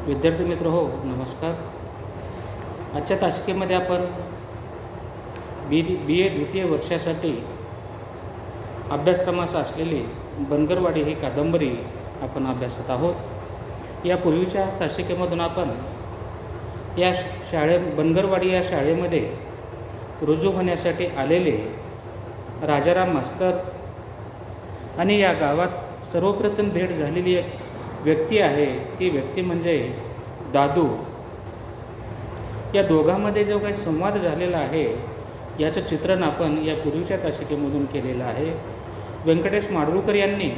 विद्यार्थी मित्र हो, नमस्कार. आजच्या तासिकेमध्ये आपण बी ए द्वितीय वर्षासाठी अभ्यासक्रमास असलेली बनगरवाडी ही कादंबरी आपण अभ्यासत आहोत. यापूर्वीच्या तासिकेमधून आपण या बनगरवाडी या शाळेमध्ये रुजू होण्यासाठी आलेले राजाराम मास्तर आणि या गावात सर्वप्रथम भेट झालेली एक व्यक्ती आहे, ती व्यक्ती म्हणजे दादू. या दोघांमध्ये जो काही संवाद झालेला आहे याचं चित्रण आपण या पूर्वीच्या तासिकेमधून केलेलं आहे. व्यंकटेश माडगूळकर यांनी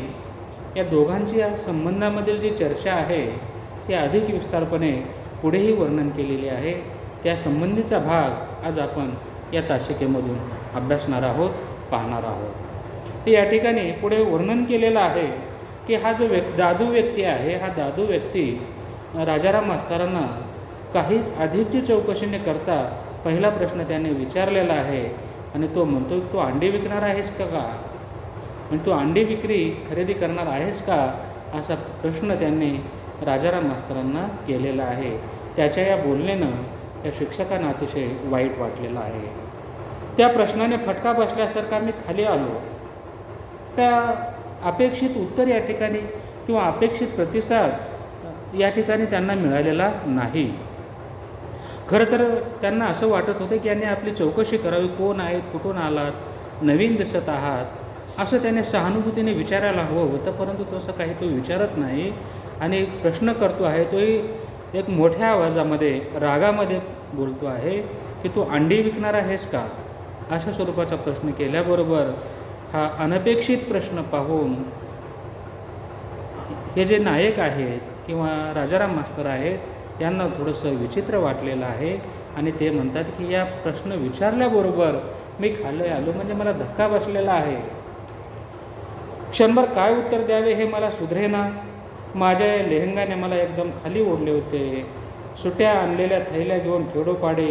या दोघांची या संबंधामधील जी चर्चा आहे ती अधिक विस्तारपणे पुढेही वर्णन केलेली आहे. त्या संबंधीचा भाग आज आपण या तासिकेमधून अभ्यासणार आहोत, पाहणार आहोत. तर या ठिकाणी पुढे वर्णन केलेलं आहे की हा जो दादू व्यक्ती आहे, हा दादू व्यक्ती राजाराम मास्तरांना काहीच अधिकची चौकशी न करता पहिला प्रश्न त्याने विचारलेला आहे आणि तो म्हणतो, तू अंडी विकणार आहेस का? आणि तू अंडी विक्री खरेदी करणार आहेस का? असा प्रश्न त्यांनी राजाराम मास्तरांना केलेला आहे. त्याच्या या बोलण्यानं त्या शिक्षकांना अतिशय वाईट वाटलेलं आहे. त्या प्रश्नाने फटका बसल्यासारखा मी खाली आलो. त्या अपेक्षित उत्तर या ठिकाणी किंवा अपेक्षित प्रतिसाद या ठिकाणी त्यांना मिळालेला नाही. खरं तर त्यांना असं वाटत होतं की यांनी आपली चौकशी करावी, कोण आहेत, कुठून आलात, नवीन दिसत आहात, असं त्याने सहानुभूतीने विचारायला हवं होतं. परंतु तसं काही तो विचारत नाही आणि प्रश्न करतो आहे तोही एक मोठ्या आवाजामध्ये, रागामध्ये बोलतो आहे की तू अंडी विकणार आहेस का? अशा स्वरूपाचा प्रश्न केल्याबरोबर हा अनपेक्षित प्रश्न पाहून हे जे नायक आहेत किंवा राजाराम मास्तर आहेत यांना थोडंसं विचित्र वाटलेलं आहे आणि ते म्हणतात की या प्रश्न विचारल्याबरोबर मी खाली आलो म्हणजे मला धक्का बसलेला आहे. क्षणभर काय उत्तर द्यावे हे मला सुधरेना. माझ्या या लेहंगाने मला एकदम खाली ओढले होते. सुट्या आणलेल्या थैल्या घेऊन खेडोपाडे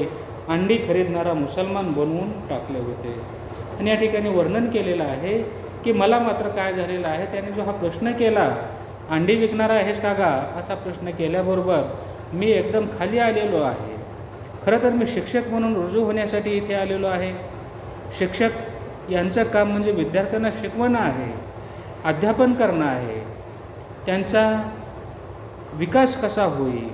अंडी खरीदणारा मुसलमान बनवून टाकले होते. आणि या ठिकाणी वर्णन केलेलं आहे की मला मात्र काय झालेलं आहे, त्याने जो हा प्रश्न केला, अंडी विकणारा आहेस का गा, असा प्रश्न केल्याबरोबर मी एकदम खाली आलेलो आहे. खरं तर मी शिक्षक म्हणून रुजू होण्यासाठी इथे आलेलो आहे. शिक्षक यांचं काम म्हणजे विद्यार्थ्यांना शिकवणं आहे, अध्यापन करणं आहे, त्यांचा विकास कसा होईल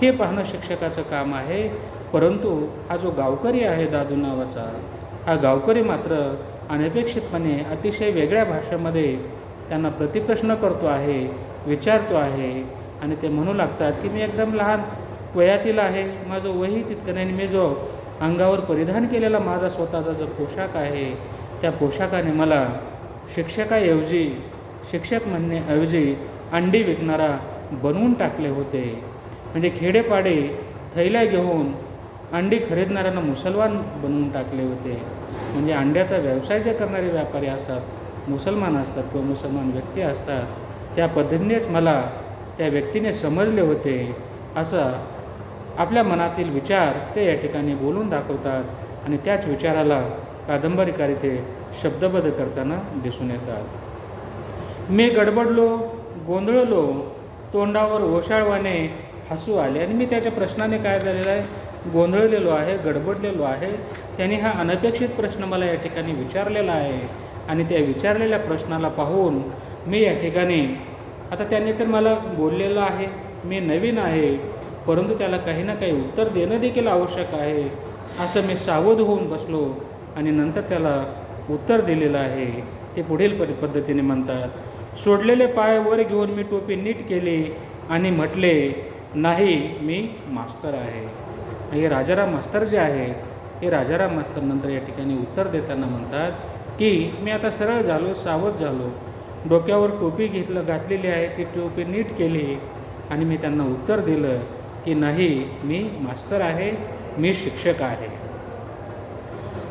हे पाहणं शिक्षकाचं काम आहे. परंतु हा जो गावकरी आहे दादू नावाचा, हा गावकरी मात्र अनपेक्षितपणे अतिशय वेगळ्या भाषेमध्ये त्यांना प्रतिप्रश्न करतो आहे, विचारतो आहे आणि ते म्हणू लागतात की मी एकदम लहान वयातील आहे, माझं वयही तितकं नाही. मी जो अंगावर परिधान केलेला माझा स्वतःचा जो पोशाख आहे त्या पोशाखाने मला शिक्षकाऐवजी, शिक्षक म्हणण्याऐवजी अंडी विकणारा बनवून टाकले होते. म्हणजे खेडेपाडे थैल्या घेऊन अंडी खरीदणाऱ्यांना मुसलमान बनवून टाकले होते. म्हणजे अंड्याचा व्यवसाय जे करणारे व्यापारी असतात, मुसलमान असतात किंवा मुसलमान व्यक्ती असतात, त्या पद्धतीनेच मला त्या व्यक्तीने समजले होते. असं आपल्या मनातील विचार ते या ठिकाणी बोलून दाखवतात आणि त्याच विचाराला कादंबरीकार इथे शब्दबद्ध करताना दिसून येतात. मी गडबडलो, गोंधळलो, तोंडावर ओशाळवाने हसू आले. आणि मी त्याच्या प्रश्नाने काय झालेलं आहे, गोंधळलेलो आहे, गडबडलेलो आहे. त्याने हा अनपेक्षित प्रश्न मला या ठिकाणी विचारलेला आहे आणि त्या विचारलेल्या प्रश्नाला पाहून मी या ठिकाणी, आता त्याने तर मला बोललेलं आहे, मी नवीन आहे, परंतु त्याला काही ना काही उत्तर देणं देखील आवश्यक आहे, असं मी सावध होऊन बसलो आणि नंतर त्याला उत्तर दिलेलं आहे. ते पुढील पद्धतीने म्हणतात, सोडलेले पाय वर घेऊन मी टोपी नीट केली आणि म्हटले, नाही, मी मास्तर आहे. हे राजाराम मास्तर जे आहेत हे राजाराम मास्तर नंतर या ठिकाणी उत्तर देताना म्हणतात की मी आता सरळ झालो, सावध झालो, डोक्यावर टोपी घातलेली आहे, ती टोपी नीट केली आणि मी त्यांना उत्तर दिलं की नाही, मी मास्तर आहे, मी शिक्षक आहे.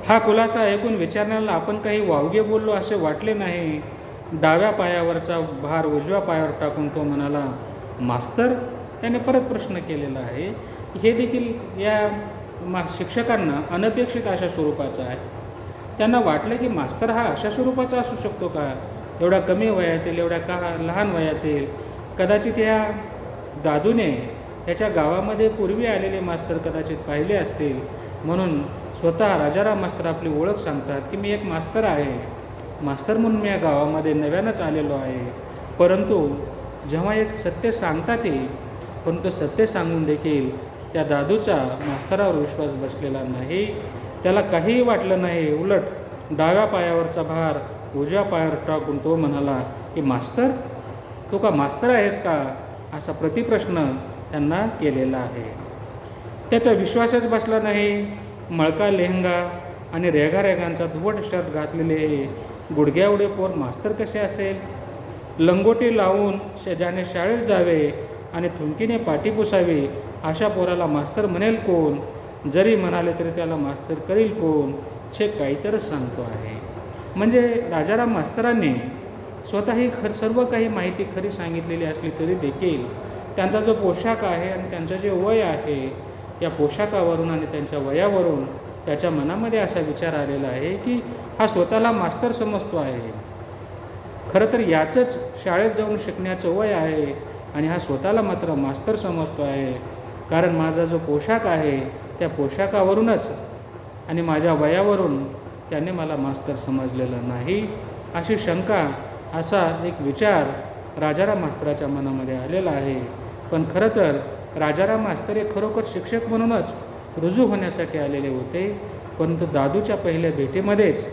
हा खुलासा ऐकून विचारण्याला आपण काही वावगे बोललो असे वाटले नाही. डाव्या पायावरचा भार उजव्या पायावर टाकून तो म्हणाला, मास्तर? त्याने परत प्रश्न केलेला आहे. हे देखील या शिक्षकांना अनपेक्षित अशा स्वरूपाचं आहे. त्यांना वाटलं की मास्तर हा अशा स्वरूपाचा असू शकतो का, एवढ्या कमी वयातील, एवढ्या लहान वयातील. कदाचित या दादूने त्याच्या गावामध्ये पूर्वी आलेले मास्तर कदाचित पाहिले असतील, म्हणून स्वतः राजाराम मास्तर आपली ओळख सांगतात की मी एक मास्तर आहे, मास्तर म्हणून मी या गावामध्ये नव्यानंच आलेलो आहे. परंतु जेव्हा एक सत्य सांगतात ते, परंतु सत्य सांगून देखील त्या दादूचा मास्तरावर विश्वास बसलेला नाही. त्याला काहीही वाटलं नाही. उलट डाव्या पायावरचा भार उजव्या पायावर टाकून तो म्हणाला की मास्तर, तू का मास्तर आहेस का, असा प्रतिप्रश्न त्यांना केलेला आहे. त्याचा विश्वासच बसला नाही. मळका लेहंगा आणि रेघारेघांचा धुवट शर्ट घातलेले हे गुडघ्याएवढे पोर मास्तर कसे असेल? लंगोटी लावून ज्याने शाळेत जावे आणि थुंकीने पाठी पुसावी अशा पोराला मास्तर म्हणेल कोण? जरी म्हणाले तरी त्याला मास्तर करील कोण? काहीतरच सांगतो आहे. म्हणजे राजाराम मास्तरांनी स्वतःही सर्व काही माहिती खरी सांगितलेली असली तरी देखील त्यांचा जो पोशाख आहे आणि त्यांचं जे वय आहे, या पोशाखावरून आणि त्यांच्या वयावरून त्याच्या मनामध्ये असा विचार आलेला आहे की हा स्वतःला मास्तर समजतो आहे. खरं तर याचंच शाळेत जाऊन शिकण्याचं वय आहे आणि हा स्वतःला मात्र मास्तर समजतो आहे. कारण माझा जो पोशाख आहे त्या पोशाखावरूनच आणि माझ्या वयावरून त्याने मला मास्तर समजलेला नाही, अशी शंका, असा एक विचार राजाराम मास्तराच्या मनामध्ये आलेला आहे. पण खरं तर राजाराम मास्तर हे खरोखर शिक्षक म्हणूनच रुजू होण्यासाठी आलेले होते. परंतु दादूच्या पहिल्या भेटीमध्येच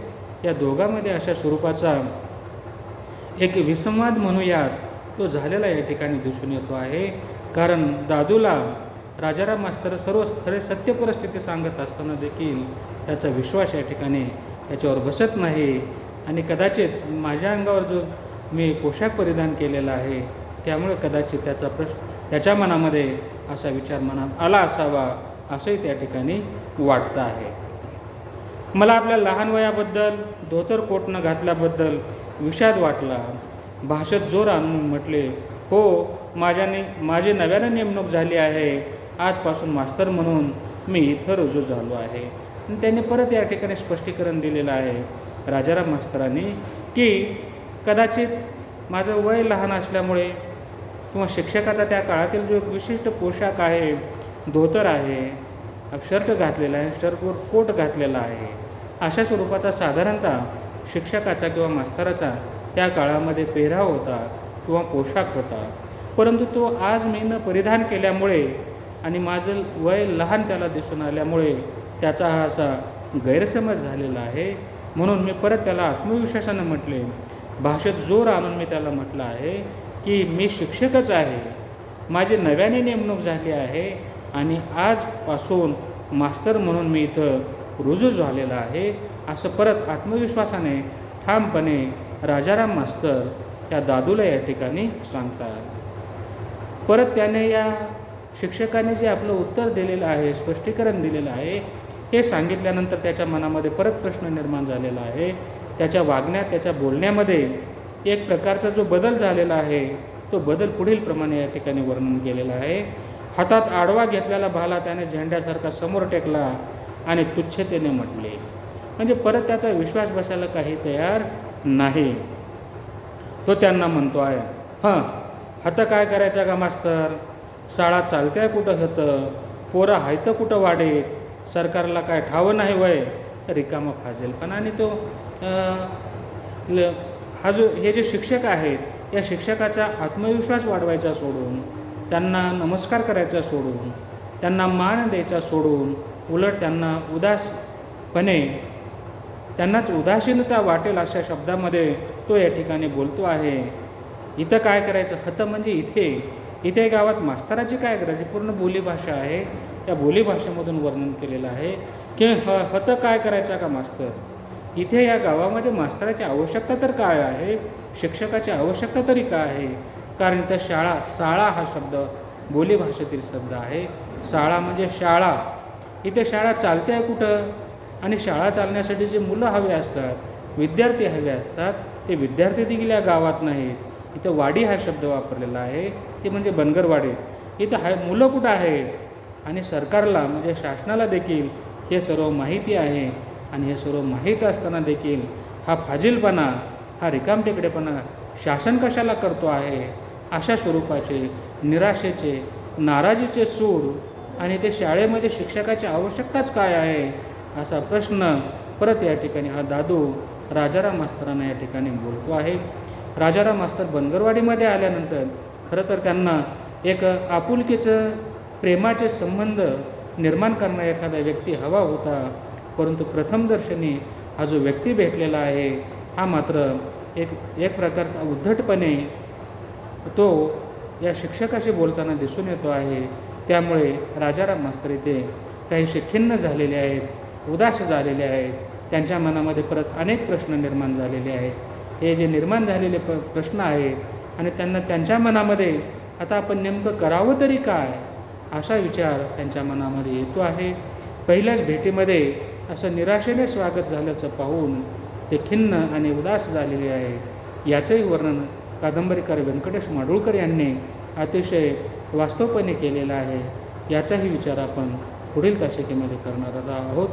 या दोघांमध्ये अशा स्वरूपाचा एक विसंवाद म्हणूयात तो झालेला या ठिकाणी दिसून येतो आहे. कारण दादूला राजाराम मास्तर सर्व खरे सत्य परिस्थिती सांगत असताना देखील त्याचा विश्वास या ठिकाणी त्याच्यावर बसत नाही. आणि कदाचित माझ्या अंगावर जो मी पोशाख परिधान केलेला आहे त्यामुळे कदाचित त्याच्या मनामध्ये असा विचार मनात आला असावा, असंही त्या ठिकाणी वाटतं आहे. मला आपल्या लहान वयाबद्दल, धोतर कोट न घातल्याबद्दल विषाद वाटला. भाषेत जोर आणून म्हटले, हो, माझी नव्यानं नेमणूक झाली आहे. आजपासून मास्तर म्हणून मी इथं रुजू झालो आहे. आणि त्यांनी परत या ठिकाणी स्पष्टीकरण दिलेलं आहे राजाराम मास्तरांनी की कदाचित माझं वय लहान असल्यामुळे किंवा शिक्षकाचा त्या काळातील जो एक विशिष्ट पोशाख आहे, धोतर आहे, शर्ट घातलेला आहे, शर्टवर कोट घातलेला आहे, अशा स्वरूपाचा साधारणतः शिक्षकाचा किंवा मास्तराचा त्या काळामध्ये पेहराव होता किंवा पोशाख होता. परंतु तो आज मी न परिधान केल्यामुळे आणि माझं वय लहान त्याला दिसून आल्यामुळे त्याचा हा असा गैरसमज झालेला आहे. म्हणून मी परत त्याला आत्मविश्वासानं म्हटले, भाषेत जोर आणून मी त्याला म्हटलं आहे की मी शिक्षकच आहे, माझी नव्याने नेमणूक झाली आहे आणि आजपासून मास्तर म्हणून मी इथं रुजू झालेला आहे, असं परत आत्मविश्वासाने ठामपणे राजाराम मास्तर त्या दादूला या ठिकाणी सांगतात. परत त्याने या शिक्षकाने जे आपलं उत्तर दिलेलं आहे, स्पष्टीकरण दिलेलं आहे, हे सांगितल्यानंतर त्याच्या मनामध्ये परत प्रश्न निर्माण झालेला आहे. त्याच्या वागण्यात, त्याच्या बोलण्यामध्ये एक प्रकारचा जो बदल झालेला आहे तो बदल पुढील प्रमाणे या ठिकाणी वर्णन केलेला आहे. हातात आडवा घेतलेला भाला त्याने झेंड्यासारखा समोर टेकला आणि तुच्छतेने म्हटले. म्हणजे परत त्याचा विश्वास बसायला काही तयार नाही. तो त्यांना म्हणतो आहे, हां, हातं काय करायचं का मास्तर? शाळा चालत्या कुठं होतं? पोरं हायतं कुठं वाढेल? सरकारला काय ठावं नाही वय? रिकामा फाजेलपणा. आणि तो हे जे शिक्षक आहेत या शिक्षकाचा आत्मविश्वास वाढवायचा सोडून, त्यांना नमस्कार करायचा सोडून, त्यांना मान द्यायचा सोडून उलट त्यांना उदासपणे, त्यांनाच उदासीनता वाटेल अशा शब्दामध्ये तो या ठिकाणी बोलतो आहे. इथं काय करायचं? हतं म्हणजे इथे गावात मास्तराची काय गरज आहे? पूर्ण बोलीभाषा आहे, त्या बोलीभाषेमधून वर्णन केलेलं आहे की हतं काय करायचं का मास्तर? इथे या गावामध्ये मास्तराची आवश्यकता तर काय आहे? शिक्षकाची आवश्यकता तरी काय आहे? कारण इथं शाळा हा शब्द बोलीभाषेतील शब्द आहे. शाळा म्हणजे शाळा. इथे शाळा चालते आहे कुठं? आणि शाळा चालण्यासाठी जे मुलं हवे असतात, विद्यार्थी हवे असतात, ते विद्यार्थी देखील या गावात नाहीत. इथं वाडी हा शब्द वापरलेला आहे, ते म्हणजे बनगरवाडी. इथं मुलं कुठं आहेत? आणि सरकारला म्हणजे शासनाला देखील हे सर्व माहिती आहे. आणि हे सर्व माहीत असताना देखील हा फाजीलपणा, हा रिकामटेकडेपणा शासन कशाला करतो आहे? अशा स्वरूपाचे निराशेचे, नाराजीचे सूर आणि ते शाळेमध्ये शिक्षकाची आवश्यकताच काय आहे असा प्रश्न परत या ठिकाणी हा दादू राजाराम मास्तरांना या ठिकाणी बोलतो आहे. राजाराम मास्तर बनगरवाडीमध्ये आल्यानंतर खरं तर त्यांना एक आपुलकीचं प्रेमाचे संबंध निर्माण करणारा एखादा व्यक्ती हवा होता, परंतु प्रथमदर्शनी हा जो व्यक्ती भेटलेला आहे हा मात्र एक प्रकारचा उद्धटपणे तो या शिक्षकाशी बोलताना दिसून येतो आहे. त्यामुळे राजाराम मास्तर इथे काहीसे खिन्न झालेले आहेत, उदास झालेले आहेत. त्यांच्या मनामध्ये परत अनेक प्रश्न निर्माण झालेले आहेत. हे जे निर्माण झालेले प्रश्न आहेत आणि त्यांना त्यांच्या मनामध्ये आता आपण नेमकं करावं तरी काय असा विचार त्यांच्या मनामध्ये येतो आहे. पहिल्याच भेटीमध्ये असं निराशेने स्वागत झाल्याचं पाहून ते खिन्न आणि उदास झालेले आहेत. याचंही वर्णन कादंबरीकार व्यंकटेश माडगूळकर यांनी अतिशय वास्तवपणे केलेला आहे. याचाही विचार आपण पुढील तासिकेमध्ये करणार आहोत.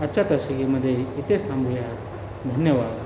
आजच्या तासिकेमध्ये इथेच थांबूया. धन्यवाद.